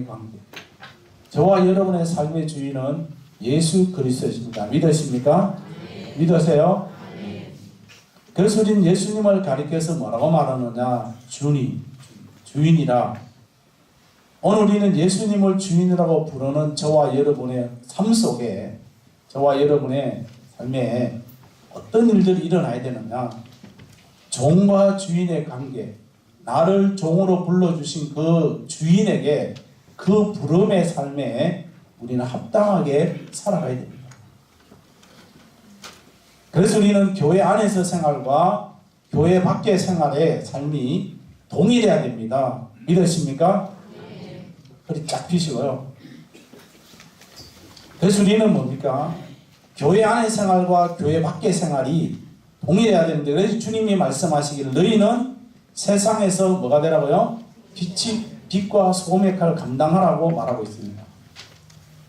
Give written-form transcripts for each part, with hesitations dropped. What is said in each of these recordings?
관계. 저와 여러분의 삶의 주인은 예수 그리스도이십니다. 믿으십니까? 네. 믿으세요? 네. 그래서 우리는 예수님을 가리켜서 뭐라고 말하느냐? 주인이라. 오늘 우리는 예수님을 주인이라고 부르는 저와 여러분의 삶 속에, 저와 여러분의 삶에 어떤 일들이 일어나야 되느냐? 종과 주인의 관계, 나를 종으로 불러주신 그 주인에게 그 부름의 삶에 우리는 합당하게 살아가야 됩니다. 그래서 우리는 교회 안에서 생활과 교회 밖의 생활의 삶이 동일해야 됩니다. 믿으십니까? 네. 허리 쫙 펴시고요. 그래서 우리는 뭡니까? 교회 안의 생활과 교회 밖의 생활이 동일해야 되는데, 그래서 주님이 말씀하시기를 너희는 세상에서 뭐가 되라고요? 빛과 소금의 역할을 감당하라고 말하고 있습니다.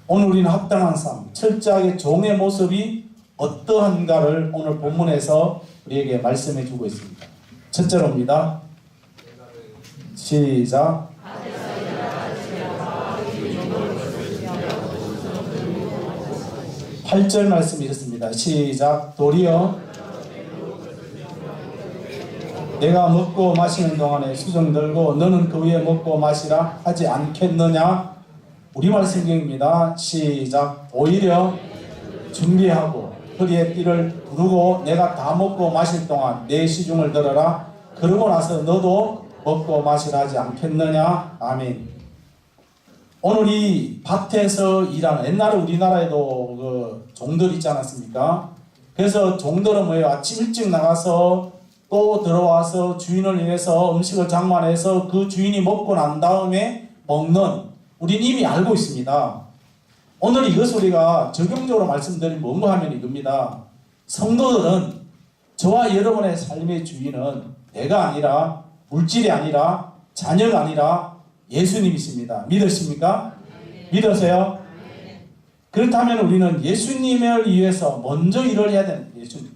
오늘 우리는 합당한 삶, 철저하게 종의 모습이 어떠한가를 오늘 본문에서 우리에게 말씀해 주고 있습니다. 첫째로입니다. 시작. 8절 말씀 읽었습니다. 시작. 도리어 내가 먹고 마시는 동안에 수정 들고 너는 그 위에 먹고 마시라 하지 않겠느냐? 우리말 성경입니다. 시작. 오히려 준비하고 허리에 띠를 두르고 내가 다 먹고 마실 동안 내 시중을 들어라. 그러고 나서 너도 먹고 마시라 하지 않겠느냐? 아멘. 오늘 이 밭에서 일하는, 옛날에 우리나라에도 그 종들 있지 않았습니까? 그래서 종들은 뭐예요? 아침 일찍 나가서 또 들어와서 주인을 위해서 음식을 장만해서 그 주인이 먹고 난 다음에 먹는, 우리는 이미 알고 있습니다. 오늘 이것을 우리가 적용적으로 말씀드리면 뭔가 하면 이겁니다. 성도들은, 저와 여러분의 삶의 주인은 내가 아니라, 물질이 아니라, 자녀가 아니라 예수님이십니다. 믿으십니까? 네. 믿으세요? 네. 그렇다면 우리는 예수님을 위해서 먼저 일을 해야 되는 예수님.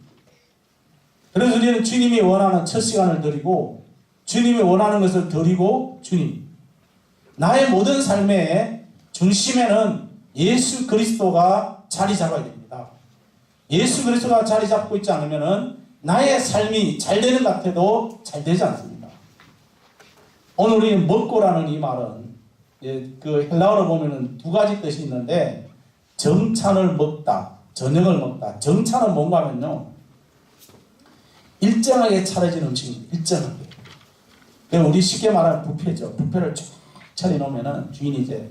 그래서 우리는 주님이 원하는 첫 시간을 드리고, 주님이 원하는 것을 드리고, 주님. 나의 모든 삶의 중심에는 예수 그리스도가 자리 잡아야 됩니다. 예수 그리스도가 자리 잡고 있지 않으면 나의 삶이 잘 되는 것 같아도 잘 되지 않습니다. 오늘 우리는 먹고라는 이 말은, 그 헬라어로 보면은 두 가지 뜻이 있는데, 정찬을 먹다, 저녁을 먹다. 정찬은 뭔가 하면요, 일정하게 차려진 음식입니다. 일정하게. 우리 쉽게 말하면 뷔페죠. 뷔페를 쭉 차려놓으면 주인이 이제,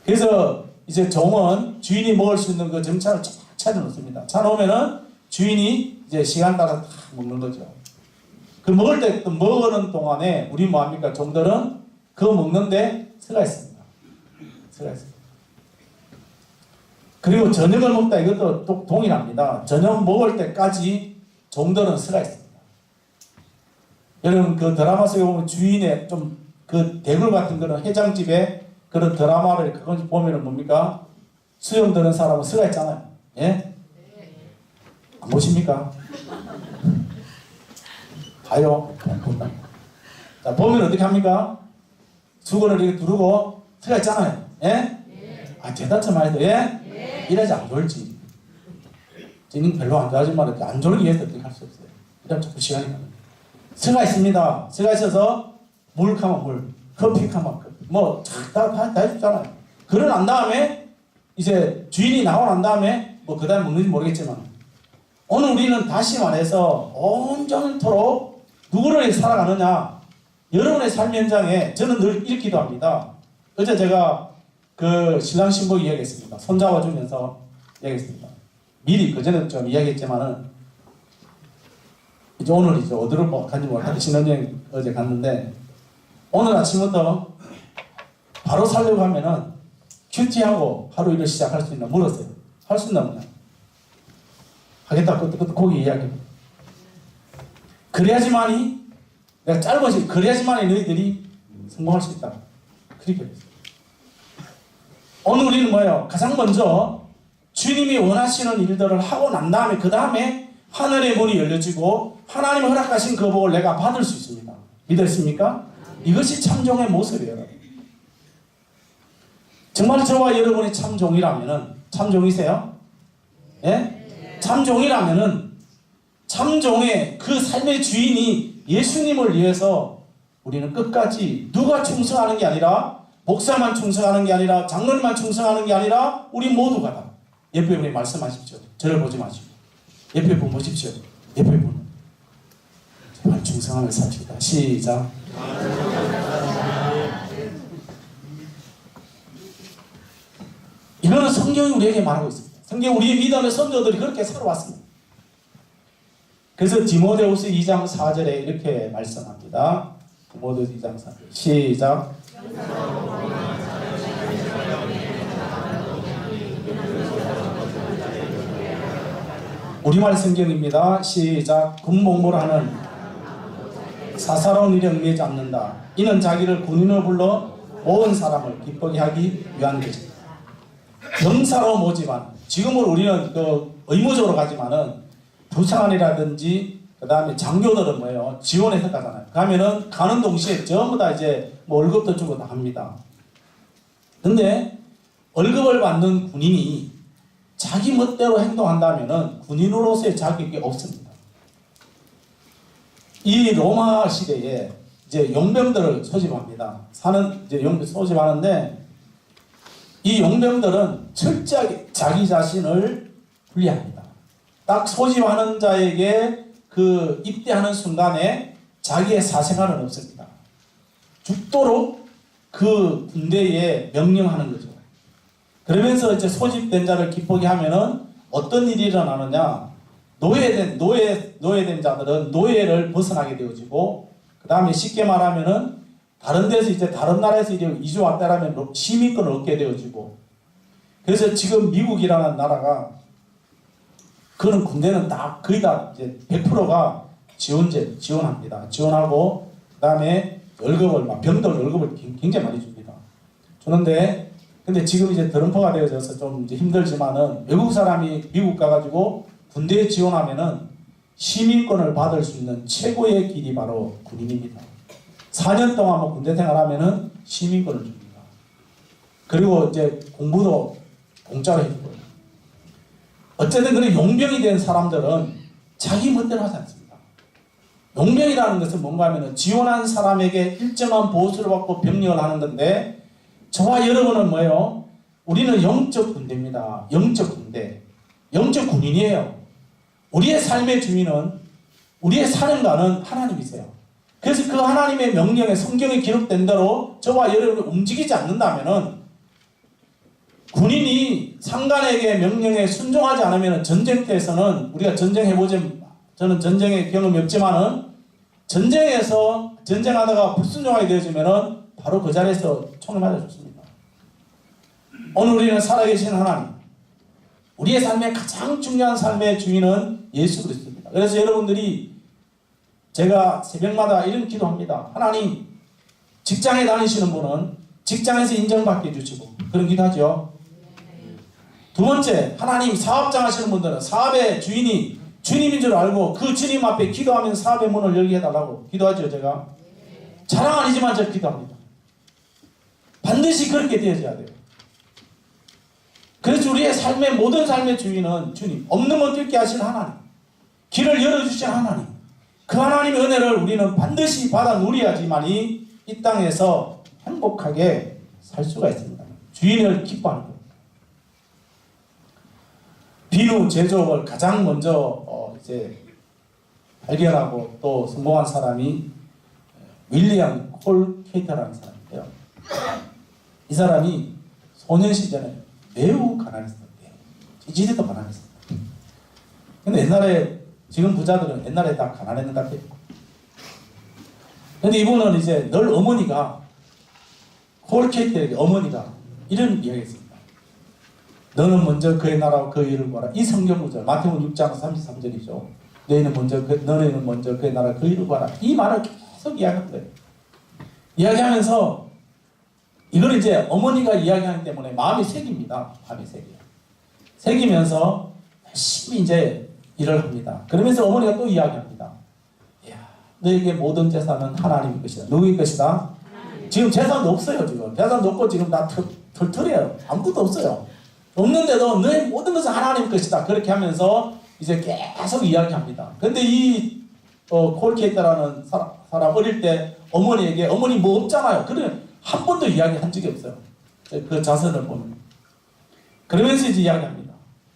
그래서 이제 종은 주인이 먹을 수 있는 그 정찬을 쭉 차려놓습니다. 차려놓으면은 주인이 이제 시간 따라 다 먹는 거죠. 그 먹을 때, 그 먹는 동안에 우리 뭐합니까? 종들은 그거 먹는데 서가 있습니다. 서가 있습니다. 그리고 저녁을 먹다, 이것도 동일합니다. 저녁 먹을 때까지 종들은 서가 있습니다. 여러분, 그 드라마 속에 보면 주인의 좀 그 대굴 같은 그런 해장집에 그런 드라마를 그건 보면은 뭡니까? 수영 드는 사람은 서가 있잖아요. 예? 안 보십니까? 봐요. 자, 보면 어떻게 합니까? 수건을 이렇게 두르고 서가 있잖아요. 예? 아, 대답 좀 해도, 예? 이래야지 안 좋을지. 저는 별로 안 좋아하지만 안 좋은 위해서 어떻게 할 수 없어요. 그다음 자꾸 시간이 가는 거예요. 서가 있습니다. 서가 있어서 물 카면 물, 커피 카면 커피, 뭐 다 해주잖아요. 그러고 난 다음에 이제 주인이 나오고 난 다음에 뭐 그다음 먹는지 모르겠지만, 오늘 우리는 다시 말해서 온전토록 누구를 위해 살아가느냐. 여러분의 삶 현장에 저는 늘 이렇게 기도합니다. 어제 제가 그 신랑 신부 이야기했습니다. 손잡아주면서 이야기했습니다. 미리 그전에 좀 이야기했지만은, 이제 오늘 이제 어디로 간지 모르겠는데 신혼여행 어제 갔는데, 오늘 아침부터 바로 살려고 하면은 큐티하고 하루 일을 시작할 수 있나 물었어요. 할 수 있나 보냐. 하겠다. 그것도 거기 이야기. 그래야지만이, 내가 짧아지, 그래야지만이 너희들이 성공할 수 있다. 그렇게 했어요. 오늘 우리는 뭐예요? 가장 먼저 주님이 원하시는 일들을 하고 난 다음에, 그 다음에 하늘의 문이 열려지고 하나님이 허락하신 그 복을 내가 받을 수 있습니다. 믿으십니까? 이것이 참종의 모습이에요. 정말 저와 여러분이 참종이라면은, 참종이세요? 예? 참종이라면은 참종의 그 삶의 주인이 예수님을 위해서 우리는 끝까지 누가 충성하는 게 아니라, 목사만 충성하는 게 아니라, 장로님만 충성하는 게 아니라 우리 모두가 다. 옆에 분이 말씀하십시오. 저를 보지 마시고 옆에 분 보십시오. 옆에 분 정말 충성함을 삽시다. 시작. 이거는 성경이 우리에게 말하고 있습니다. 성경 우리의 믿음의 선조들이 그렇게 살아왔습니다. 그래서 디모데후서 2장 4절에 이렇게 말씀합니다. 디모데후서 2장 4절 시작. 우리말 성경입니다. 시작. 군복무하는 사사로운 일에 얽매이지 않는다. 이는 자기를 군인으로 불러 온 사람을 기쁘게 하기 위한 것이다. 병사로 모지만, 지금은 우리는 그 의무적으로 가지만은 부사관이라든지 그 다음에 장교들은 뭐예요? 지원해서 가잖아요. 가면은 가는 동시에 전부 다 이제 뭐 월급도 주고 다 합니다. 근데 월급을 받는 군인이 자기 멋대로 행동한다면은 군인으로서의 자격이 없습니다. 이 로마 시대에 이제 용병들을 소집합니다. 소집하는데 이 용병들은 철저하게 자기 자신을 분리합니다. 딱 소집하는 자에게 그 입대하는 순간에 자기의 사생활은 없습니다. 죽도록 그 군대에 명령하는 거죠. 그러면서 이제 소집된 자를 기쁘게 하면은 어떤 일이 일어나느냐? 노예된 자들은 노예를 벗어나게 되어지고, 그 다음에 쉽게 말하면은 다른 데서 이제 다른 나라에서 이제 이주 왔다라면 시민권을 얻게 되어지고, 그래서 지금 미국이라는 나라가 그런 군대는 다 거의 다 이제 100%가 지원합니다. 지원하고 그 다음에 월급을 병들 월급을 굉장히 많이 줍니다. 주는데 근데 지금 이제 드럼퍼가 되어져서 좀 이제 힘들지만은 외국 사람이 미국 가가지고 군대에 지원하면은 시민권을 받을 수 있는 최고의 길이 바로 군인입니다. 4년 동안 뭐 군대 생활하면은 시민권을 줍니다. 그리고 이제 공부도 공짜로 해주고요. 어쨌든 그런 용병이 된 사람들은 자기 멋대로 하지 않습니다. 용병이라는 것은 뭔가 하면은 지원한 사람에게 일정한 보수를 받고 병력을 하는 건데, 저와 여러분은 뭐예요? 우리는 영적 군대입니다. 영적 군대. 영적 군인이에요. 우리의 삶의 주인은, 우리의 사령관은 하나님이세요. 그래서 그 하나님의 명령에 성경에 기록된 대로 저와 여러분이 움직이지 않는다면은, 군인이 상관에게 명령에 순종하지 않으면 전쟁터에서는, 우리가 전쟁해보지, 저는 전쟁의 경험이 없지만은 전쟁에서 전쟁하다가 불순종하게 되어지면은 바로 그 자리에서 총을 맞아 죽습니다. 오늘 우리는 살아계신 하나님, 우리의 삶의 가장 중요한 삶의 주인은 예수 그리스도입니다. 그래서 여러분들이, 제가 새벽마다 이런 기도합니다. 하나님, 직장에 다니시는 분은 직장에서 인정받게 해주시고, 그런 기도하죠. 두 번째, 하나님 사업장 하시는 분들은 사업의 주인이 주님인 줄 알고 그 주님 앞에 기도하면서 사업의 문을 열게 해달라고 기도하죠. 제가 자랑 아니지만 제가 기도합니다. 반드시 그렇게 되어져야 돼요. 그래서 우리의 삶의 모든 삶의 주인은 주님, 없는 것 뛸게 하신 하나님, 길을 열어주신 하나님, 그 하나님의 은혜를 우리는 반드시 받아 누려야지만이 이 땅에서 행복하게 살 수가 있습니다. 주인을 기뻐하는 것. 비누 제조업을 가장 먼저 이제 발견하고 또 성공한 사람이 윌리엄 콜 케이터라는 사람인데요. 이 사람이 소년 시절에 매우 가난했어요. 지지대도 가난했어요. 근데 옛날에, 지금 부자들은 옛날에 다 가난했는 것 같아요. 근데 이분은 이제 늘 어머니가, 콜 케이터에게 어머니가 이런 이야기 했습니다. 너는 먼저 그의 나라와 그 일을 구하라. 이 성경 구절, 마태복음 6장 33절이죠. 너희는 먼저 그의 나라와 그 일을 구하라. 이 말을 계속 이야기하는 거예요. 이야기하면서 이걸 이제 어머니가 이야기하기 때문에 마음이 새깁니다. 마음이 새겨요. 새기면서 열심히 이제 일을 합니다. 그러면서 어머니가 또 이야기합니다. 이야, 너에게 모든 재산은 하나님의 것이다. 누구의 것이다? 지금 재산도 없어요. 지금 재산도 없고 지금 다 털털해요. 아무것도 없어요. 없는데도 너의 모든 것은 하나님 것이다. 그렇게 하면서 이제 계속 이야기합니다. 근데 이 콜케이터라는 사람 어릴 때 어머니에게 어머니 뭐 없잖아요. 그래 한 번도 이야기한 적이 없어요. 그 자선을 보면. 그러면서 이제 이야기합니다.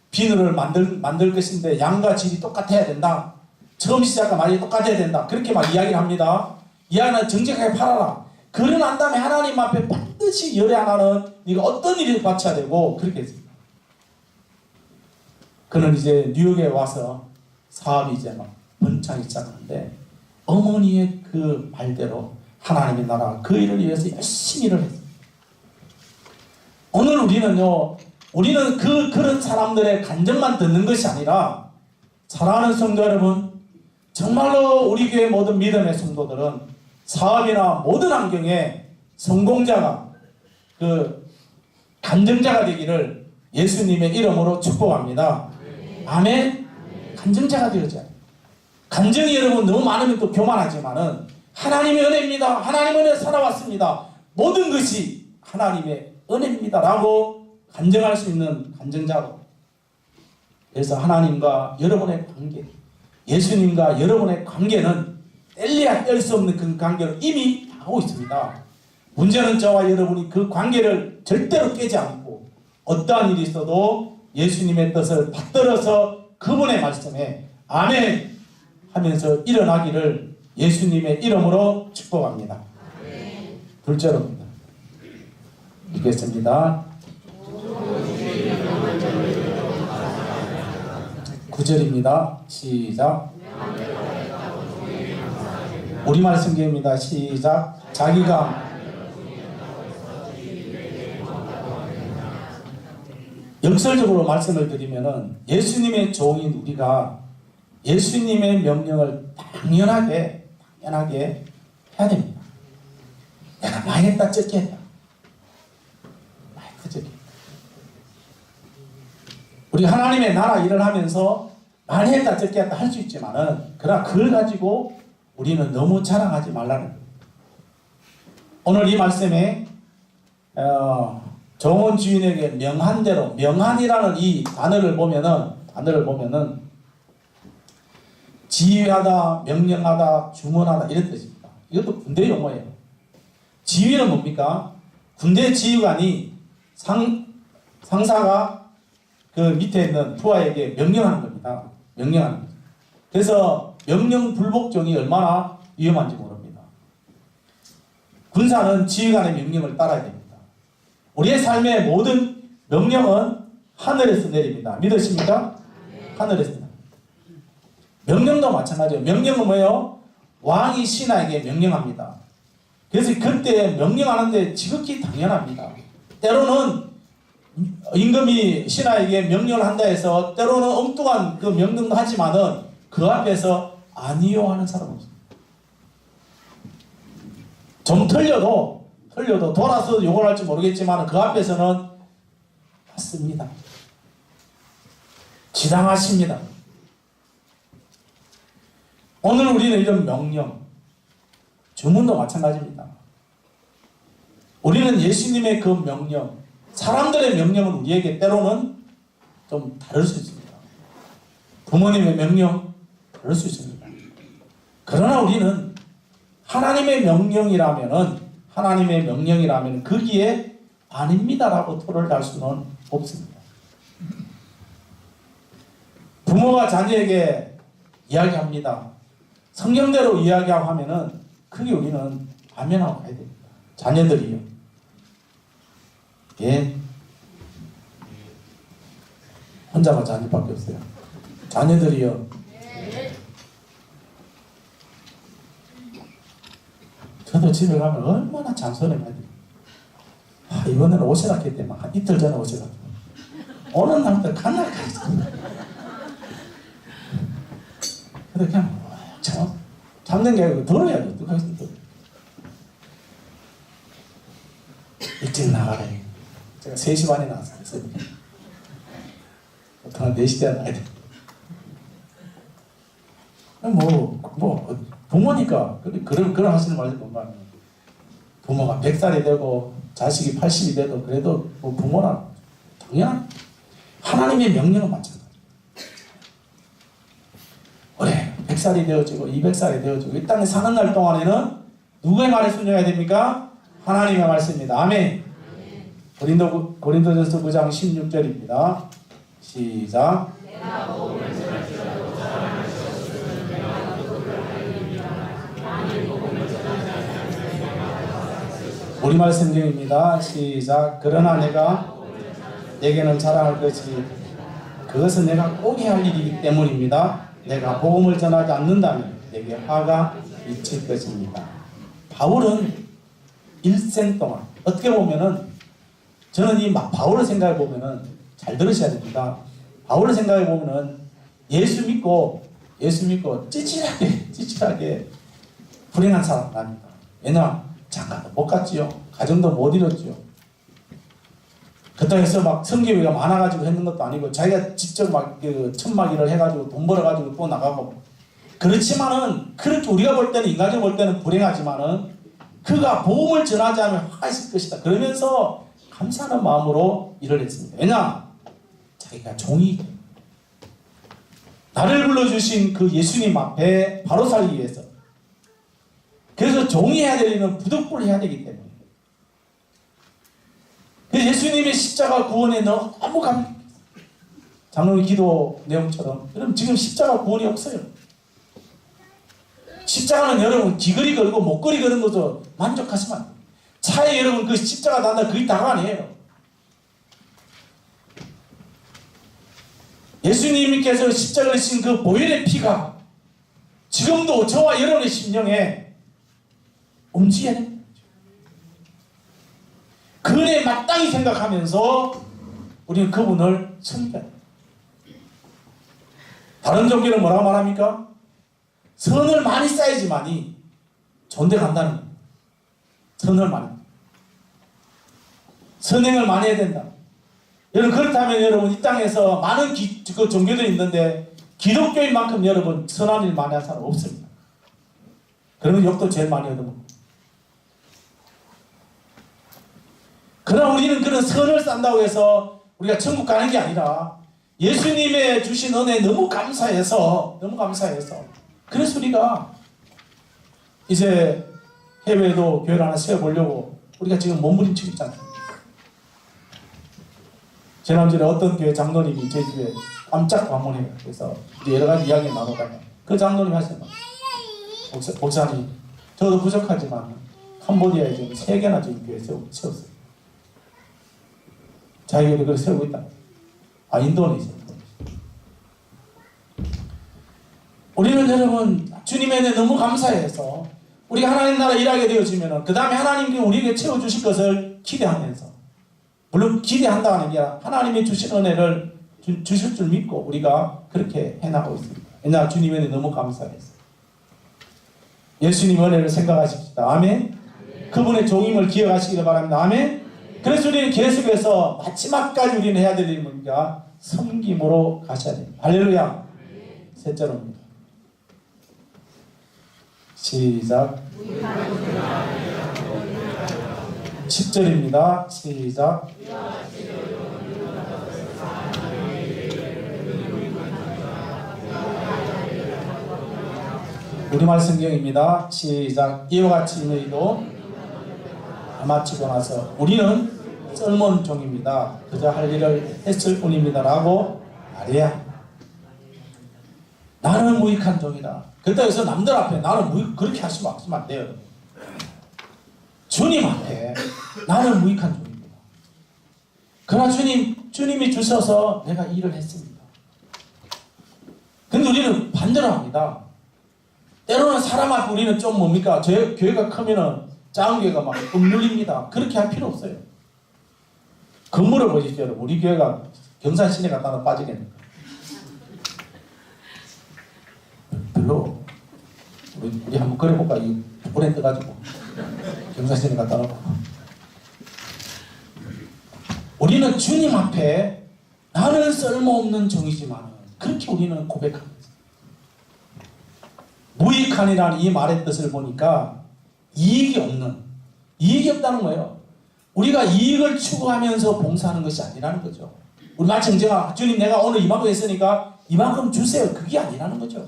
비늘을 만들 것인데 양과 질이 똑같아야 된다. 처음 시작과 말이 똑같아야 된다. 그렇게 막 이야기를 합니다. 이야기는 정직하게 팔아라. 그러고 난 다음에 하나님 앞에 반드시 열애 하나는 네가 어떤 일을 바쳐야 되고 그렇게 했습니다. 그는 이제 뉴욕에 와서 사업이 이제 막 번창이 시작하는데 어머니의 그 말대로 하나님의 나라 그 일을 위해서 열심히 일을 했습니다. 오늘 우리는 그런 사람들의 간증만 듣는 것이 아니라 사랑하는 성도 여러분, 정말로 우리 교회 모든 믿음의 성도들은 사업이나 모든 환경에 성공자가 그 간증자가 되기를 예수님의 이름으로 축복합니다. 아멘. 간증자가 되어져야 돼요. 간증이 여러분 너무 많으면 또 교만하지만은 하나님의 은혜입니다. 하나님의 은혜 살아왔습니다. 모든 것이 하나님의 은혜입니다. 라고 간증할 수 있는 간증자로. 그래서 하나님과 여러분의 관계, 예수님과 여러분의 관계는 뗄래야 뗄 수 없는 그 관계를 이미 하고 있습니다. 문제는 저와 여러분이 그 관계를 절대로 깨지 않고 어떠한 일이 있어도 예수님의 뜻을 받들어서 그분의 말씀에 아멘 하면서 일어나기를 예수님의 이름으로 축복합니다. 둘째로입니다. 읽겠습니다. 9절입니다. 시작. 우리말 성경입니다. 시작. 자기가 역설적으로 말씀을 드리면은 예수님의 종인 우리가 예수님의 명령을 당연하게 해야 됩니다. 내가 많이 했다 적겠다. 우리 하나님의 나라 일을 하면서 많이 했다 적겠다 할 수 있지만은 그러나 그걸 가지고 우리는 너무 자랑하지 말라는 거예요. 오늘 이 말씀에 정원 주인에게 명한대로 명한이라는 이 단어를 보면은 지휘하다, 명령하다, 주문하다 이런 뜻입니다. 이것도 군대 용어예요. 지휘는 뭡니까? 군대 지휘관이 상사가 그 밑에 있는 부하에게 명령하는 겁니다. 명령하는 거죠. 그래서 명령 불복종이 얼마나 위험한지 모릅니다. 군사는 지휘관의 명령을 따라야 됩니다. 우리의 삶의 모든 명령은 하늘에서 내립니다. 믿으십니까? 하늘에서 내립니다. 명령도 마찬가지예요. 명령은 뭐예요? 왕이 신하에게 명령합니다. 그래서 그때 명령하는데 지극히 당연합니다. 때로는 임금이 신하에게 명령을 한다 해서 때로는 엉뚱한 그 명령도 하지만은 그 앞에서 아니요 하는 사람은 없습니다. 좀 틀려도 돌아서 욕을 할지 모르겠지만 그 앞에서는 맞습니다. 지당하십니다. 오늘 우리는 이런 명령, 주문도 마찬가지입니다. 우리는 예수님의 그 명령, 사람들의 명령은 우리에게 때로는 좀 다를 수 있습니다. 부모님의 명령 다를 수 있습니다. 그러나 우리는 하나님의 명령이라면 거기에 아닙니다라고 토를 달 수는 없습니다. 부모가 자녀에게 이야기합니다. 성경대로 이야기하고 하면은 그게 우리는 아멘하고 가야 됩니다. 자녀들이요. 예. 혼자만 자녀밖에 없어요. 자녀들이요. 저도 집에 가면 얼마나 잔소리 많이 해요. 이번에는 오시라 했더니 한 이틀 전에 오시라. 오는 날부터 간날 가있어. 근데 그냥 잡는 게 아니고 들어야죠. 일찍 나가래. 제가 3시 반에 나왔어요. 보통 한 4시 때 나가야 돼. 부모니까 그런 하시는 말이 뭔가 부모가 100살이 되고 자식이 80이 돼도 그래도 뭐 부모라 당연한 하나님의 명령은 마찬가지. 그래 100살이 되어지고 200살이 되어지고 이 땅에 사는 날 동안에는 누구의 말에 순종해야 됩니까? 하나님의 말씀입니다. 아멘. 고린도전서 9장 16절입니다. 시작. 우리말 성경입니다. 시작. 그러나 내게는 자랑할 것이 그것은 내가 꼭 해야 할 일이기 때문입니다. 내가 복음을 전하지 않는다면 내게 화가 미칠 것입니다. 바울은 일생 동안 어떻게 보면은 저는 이 바울을 생각해 보면은 잘 들으셔야 됩니다. 바울을 생각해 보면은 예수 믿고 찌질하게 불행한 사람 아닙니다. 왜냐 장가도 못 갔지요. 가정도 못 이뤘지요. 그 땅에서 막 성교회가 많아가지고 했는 것도 아니고 자기가 직접 막 그 천막 일을 해가지고 돈 벌어가지고 또 나가고 그렇지만은 그렇게 우리가 볼 때는 인간적으로 볼 때는 불행하지만은 그가 복음을 전하지 않으면 화가 있을 것이다. 그러면서 감사하는 마음으로 일을 했습니다. 왜냐? 자기가 종이 나를 불러주신 그 예수님 앞에 바로 살기 위해서 그래서 종이 해야 될 일은 부득불 해야 되기 때문에 예수님의 십자가 구원에 너무 장로님 기도 내용처럼 여러분 지금 십자가 구원이 없어요. 십자가는 여러분 귀걸이 걸고 목걸이 거는 것도 만족하시면 안 돼요. 차에 여러분 그 십자가 단다 그게 다가 아니에요. 예수님께서 십자가를 신 그 보혈의 피가 지금도 저와 여러분의 심령에 움직여야 됩니다. 그 은혜 마땅히 생각하면서 우리는 그분을 섬겨야 됩니다. 다른 종교는 뭐라고 말합니까? 선을 많이 쌓여야지만이 존대 간다는 겁니다. 선을 많이 선행을 많이 해야 된다. 여러분 그렇다면 여러분 이 땅에서 많은 그 종교들이 있는데 기독교인 만큼 여러분 선한 일 많이 한 사람 없습니다. 그러면 욕도 제일 많이 얻어먹고. 그러나 우리는 그런 선을 쌓는다고 해서 우리가 천국 가는 게 아니라 예수님의 주신 은혜에 너무 감사해서 그래서 우리가 이제 해외에도 교회를 하나 세워보려고 우리가 지금 몸부림치고 있잖아요. 지난주에 어떤 교회 장로님이 제 집에 깜짝 방문해요. 그래서 이제 여러 가지 이야기 나누다가 그 장로님 하시는 말 목사님 저도 부족하지만 캄보디아에 지금 3개나 지금 교회 세웠어요. 자기가 그걸 세우고 있다. 인도네시아. 우리는 여러분 주님의 은혜 너무 감사해서 우리가 하나님 나라 일하게 되어지면 그 다음에 하나님께 우리에게 채워주실 것을 기대하면서 물론 기대한다 하는 게 아니라 하나님이 주신 은혜를 주실 줄 믿고 우리가 그렇게 해나가고 있습니다. 왜냐 주님의 은혜 너무 감사해서 예수님 은혜를 생각하십시다. 아멘. 그분의 종임을 기억하시기를 바랍니다. 아멘. 그래서 우리는 계속해서 마지막까지 우리는 해야 될 일은 뭡니까? 섬김으로 가셔야 됩니다. 할렐루야. 셋째로입니다. 시작. 10절입니다. 시작. 우리말 성경입니다. 시작. 이와 같이 너희도 마치고 나서 우리는 썰몬 종입니다. 그저 할 일을 했을 뿐입니다. 라고 말해야 나는 무익한 종이다. 그때에서 남들 앞에 나는 그렇게 하시면 안 돼요. 주님 앞에 나는 무익한 종입니다. 그러나 주님이 주셔서 내가 일을 했습니다. 근데 우리는 반대로 합니다. 때로는 사람 앞에 우리는 좀 뭡니까? 교회가 크면은 작은 교회가 막 억눌립니다. 그렇게 할 필요 없어요. 건물을 보십시오. 여러분. 우리 교회가 경산 시내 갔다가 빠지겠는가? 별로. 우리 한번 그려볼까? 이 브랜드 가지고. 경산 시내 갔다 놓고. 우리는 주님 앞에 나는 쓸모없는 종이지만 그렇게 우리는 고백합니다. 무익한이라는 이 말의 뜻을 보니까 이익이 없다는 거예요. 우리가 이익을 추구하면서 봉사하는 것이 아니라는 거죠. 우리 마침 제가 주님 내가 오늘 이만큼 했으니까 이만큼 주세요. 그게 아니라는 거죠.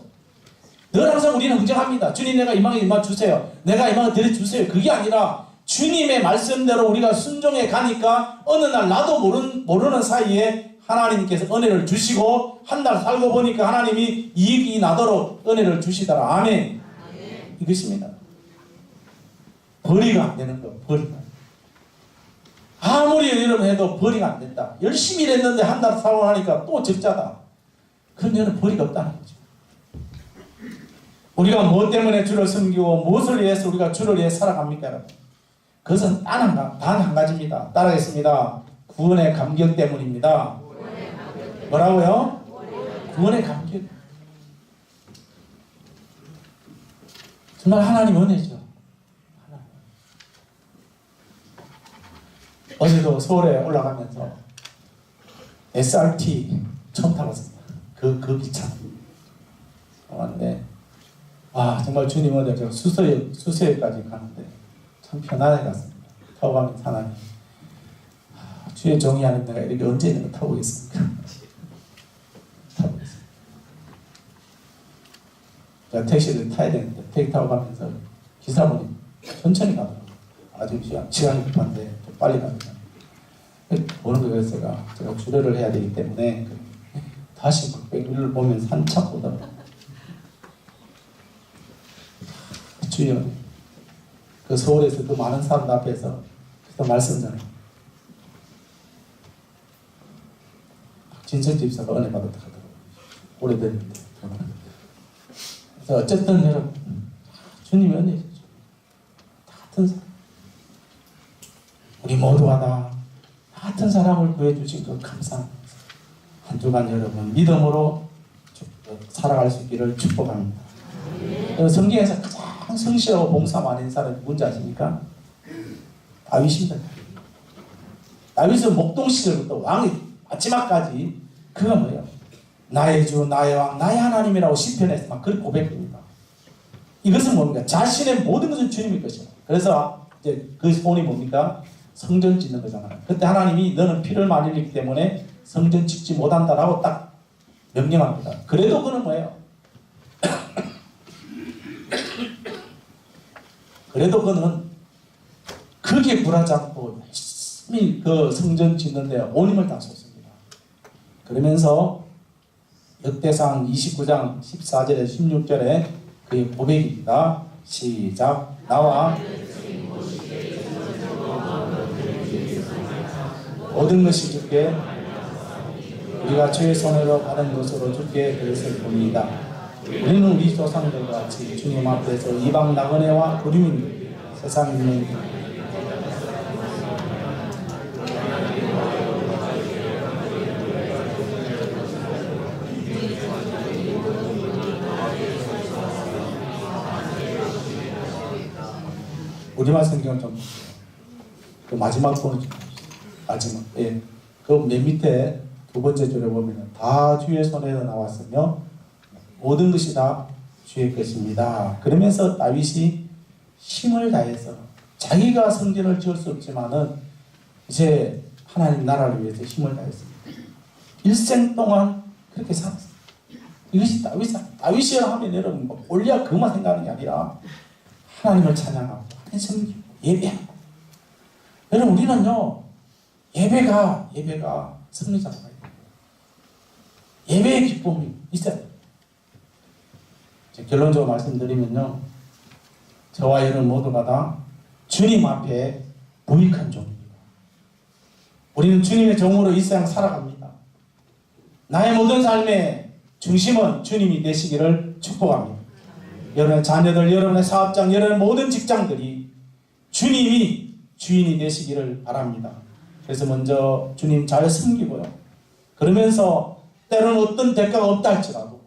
늘 항상 우리는 흥정합니다. 주님 내가 이만큼 주세요. 내가 이만큼 드려주세요. 그게 아니라 주님의 말씀대로 우리가 순종해 가니까 어느 날 나도 모르는 사이에 하나님께서 은혜를 주시고 한 달 살고 보니까 하나님이 이익이 나도록 은혜를 주시더라. 아멘. 이것입니다. 벌이가 안 되는 거. 벌이가. 아무리 여러분 해도 벌이가 안 된다. 열심히 일했는데 한 달 살고 나니까 또 적자다. 그러면 벌이가 없다는 거죠. 우리가 무엇 때문에 주를 섬기고 무엇을 위해서 우리가 주를 위해 살아갑니까 여러분? 그것은 단 한 가지입니다. 따라하겠습니다. 구원의 감격 때문입니다. 뭐라고요? 구원의 감격. 정말 하나님 은혜죠. 어제도 서울에 올라가면서 SRT 처음 타봤습니다. 그 기차. 왔는데 와 정말 주님 은혜 제가 수서역까지 가는데 참 편안하게 갔습니다. 타고 가면 하나님 주의 종이 아닌 내가 이렇게 언제 있는 거 타고 있습니까? 타고 있습니다. 제가 택시를 타야 되는데 택시 타고 가면서 기사분이 천천히 가더라고요. 아주 시간이 급한데 좀 빨리 갑니다. 보는 거예요. 제가 주례를 해야 되기 때문에 다시 백미를 보면서 한참 보더라고요. 주여 그 서울에서 그 많은 사람들 앞에서 그 말씀 전해 진천 집사가 은혜 받았다 하더라고요. 오래됐는데 그래서 어쨌든 여러분 주님의 은혜죠. 같은 사람 우리 모두가 다 같은 사람을 구해주신 그 감사합니다. 한 주간 여러분 믿음으로 살아갈 수 있기를 축복합니다. 성경에서 가장 성실하고 봉사 많은 사람이 누군지 아십니까? 다윗입니다. 다윗은 목동 시절부터 왕이 마지막까지 그가 뭐예요? 나의 주, 나의 왕, 나의 하나님이라고 시편에서 막 그렇게 고백합니다. 이것은 뭡니까? 자신의 모든 것은 주님의 것이에요. 그래서 이제 그 소원이 뭡니까? 성전 짓는 거잖아요. 그때 하나님이 너는 피를 많이 흘리기 때문에 성전 짓지 못한다라고 딱 명령합니다. 그래도 그는 뭐예요? 그래도 그는 크게 굴하지 않고 열심히 그 성전 짓는데 온 힘을 다 쏟습니다. 그러면서 역대상 29장 14절에 16절에 그의 고백입니다. 시작. 나와 모든 것이 주께 우리가 주의 손으로 받은 것으로 주께 그것을 보니이다. 우리는 우리 조상들과 같이 주님 앞에서 이방 나그네와 구림인 세상에 있는 우리말 성경을 좀 그 마지막 부분 마지막 그 맨 밑에 두 번째 줄에 보면 다 주의 손에서 나왔으며 모든 것이 다 주의 것입니다. 그러면서 다윗이 힘을 다해서 자기가 성전을 지을 수 없지만은 이제 하나님 나라를 위해서 힘을 다했습니다. 일생 동안 그렇게 살았습니다. 이것이 다윗이 하면 여러분 골리앗 그만 생각하는 게 아니라 하나님을 찬양하고 하나님 섬기고 예배하고 여러분 우리는요 예배가 승리자가 있어요. 예배의 기쁨이 있어요. 결론적으로 말씀드리면요 저와 여러분 모두가 다 주님 앞에 부익한 종입니다. 우리는 주님의 종으로 이 세상 살아갑니다. 나의 모든 삶의 중심은 주님이 되시기를 축복합니다. 여러분의 자녀들, 여러분의 사업장, 여러분의 모든 직장들이 주님이 주인이 되시기를 바랍니다. 그래서 먼저 주님 잘 섬기고요. 그러면서 때로는 어떤 대가가 없다 할지라도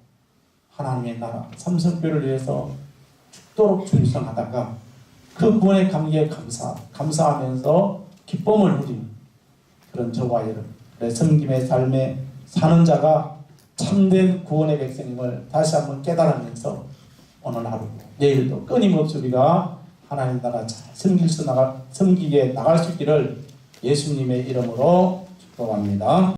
하나님의 나라, 삼성교를 위해서 죽도록 충성하다가 그 구원의 감격에 감사하면서 기쁨을 누리는 그런 저와 여러분의 섬김의 삶에 사는 자가 참된 구원의 백성임을 다시 한번 깨달으면서 오늘 하루 내일도 끊임없이 우리가 하나님 나라 잘 섬기게 나갈 수 있기를 예수님의 이름으로 축복합니다.